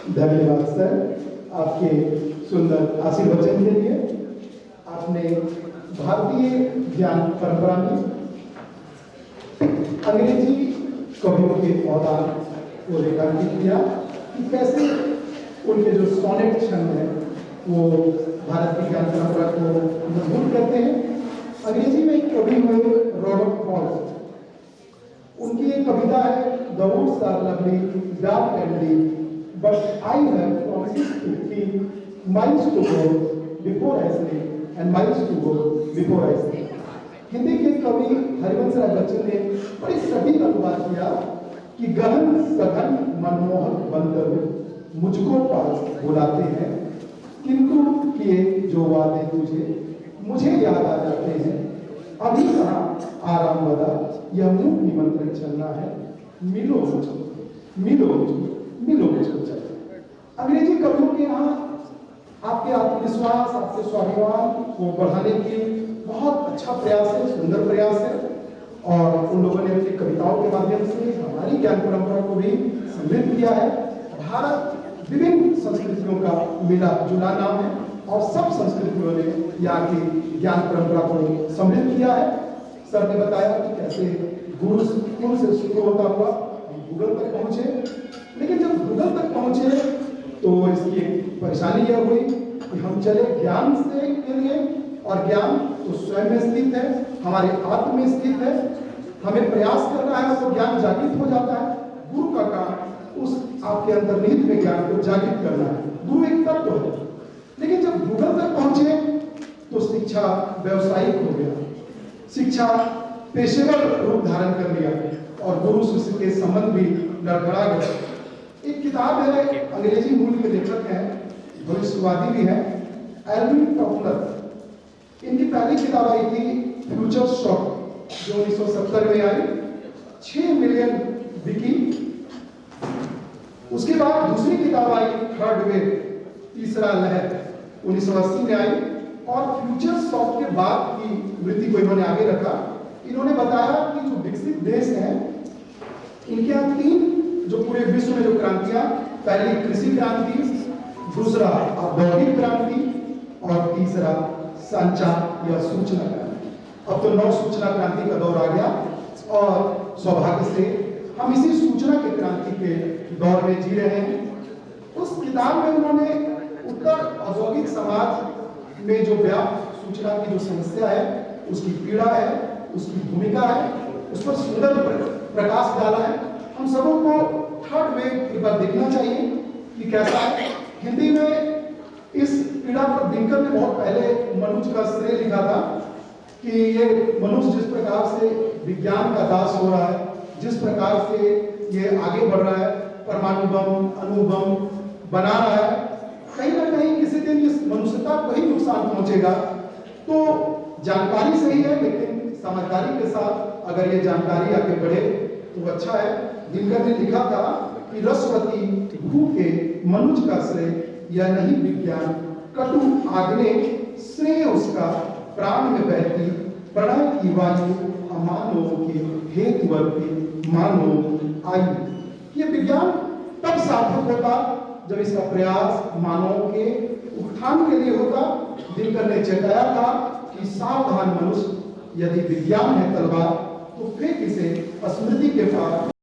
धन्यवाद सर आपके सुंदर आशीर्वचन के लिए। आपने भारतीय ज्ञान परंपरा में अंग्रेजी कवियों के अवदान को रेखांकित किया कि कैसे उनके जो सोनेट छंद है वो भारत की ज्ञान परंपरा को मजबूत करते हैं। अंग्रेजी में एक कवि हुए रॉबर्ट फॉल्स, उनकी एक कविता है the woods are lovely dark and deep but I have from 6 to 3 miles to go before I sleep and miles to go before I sleep। Hindi के कवि हरिवंश राय बच्चन ने बड़ी सटीक अनुवाद किया कि गहन सघन मनमोहक बनकर मुझको पास बुलाते हैं, किंतु किए जो वादे तुझे मुझे याद आ जाते हैं। अभी कहाँ आराम बदा यह मुख निमंत्रण चलना है, मिलो मुझको मिलो मुझको मिलो मुझको चलना। अंग्रेजी कवियों के यहाँ आपके आत्मविश्वास, आपके स्वाभिमान को बढ़ाने की बहुत अच्छा प्रयास है, सुंदर प्रयास है। और उन लोगों ने अपनी कविताओं के माध्यम से हमारी ज्ञान परंपरा को भी समृद्ध किया है। भारत विभिन्न संस्कृतियों का मिला जुला नाम है और सब संस्कृतियों ने यहाँ की ज्ञान परंपरा को समृद्ध किया है। सर ने बताया कि कैसे गुरुकुल से शुरू होता हुआ हम गूगल तक पहुंचे, लेकिन जब गूगल तक पहुंचे तो इसकी एक परेशानी यह हुई कि हम चले ज्ञान से के लिए, और ज्ञान तो स्वयं में स्थित है, हमारे आत्म में स्थित है। हमें प्रयास करना है तो ज्ञान जागृत हो जाता है। गुरु का काम उस आपके अंतर्निहित में ज्ञान को जागृत करना है। गुरु एक तत्व है, लेकिन जब गूगल तक पहुंचे तो शिक्षा व्यवसायिक हो गया, शिक्षा पेशेवर रूप धारण कर लिया और गुरु शिष्य के संबंध भी लड़खड़ा गया। एक किताब है, अंग्रेजी मूल के लेखक हैं, भविष्यवादी भी हैं, एल्विन टॉफलर। इनकी पहली किताब आई थी फ्यूचर शॉक, जो 1970 में आई, 6 मिलियन बिकी। उसके बाद दूसरी किताब आई थर्ड वेव, तीसरा लहर, 1980 में आई। और फ्यूचर शॉक के बाद की वृत्ति को इन्होंने आगे रखा। इन्होंने बताया कि जो विकसित देश हैं इनके यहाँ 3 जो पूरे विश्व में जो क्रांतियां, पहली कृषि क्रांति, दूसरा औद्योगिक क्रांति और तीसरा संचार या सूचना क्रांति। अब तो नव सूचना क्रांति का दौर आ गया और सौभाग्य से हम इसी सूचना की क्रांति के दौर में जी रहे हैं। उस किताब में उन्होंने उत्तर औद्योगिक समाज में जो व्याप्त सूचना की जो समस्या है, उसकी पीड़ा है, उसकी भूमिका है, उस पर सुंदर प्रकाश डाला है। हम सबों को थर्ड वेव एक बार देखना चाहिए कि कैसा है। हिंदी में इस पीड़ा पर दिनकर ने बहुत पहले मनुष्य का श्रेय लिखा था कि ये मनुष्य जिस प्रकार से विज्ञान का दास हो रहा है, जिस प्रकार से ये आगे बढ़ रहा है, परमाणु बम, अणु बम बना रहा है, कहीं ना कहीं किसी दिन इस मनुष्यता को ही नुकसान पहुंचेगा। तो जानकारी सही है, लेकिन समझदारी के साथ अगर ये जानकारी आगे बढ़े तो अच्छा है। दिनकर ने लिखा था कि रसवती भूखे मनुज का श्रेय यह नहीं विज्ञान, कटु आग्ने श्रेय उसका, प्राण में बहती प्रणय की वायु, अमानव की हेतुवर्ती मानव आयु। ये विज्ञान तब सार्थक होता जब इसका प्रयास मानव के उत्थान के लिए होता। दिनकर ने चेताया था कि सावधान मनुष्य, यदि विज्ञान है तलवार तो फेंक इसे स्मृति के पार।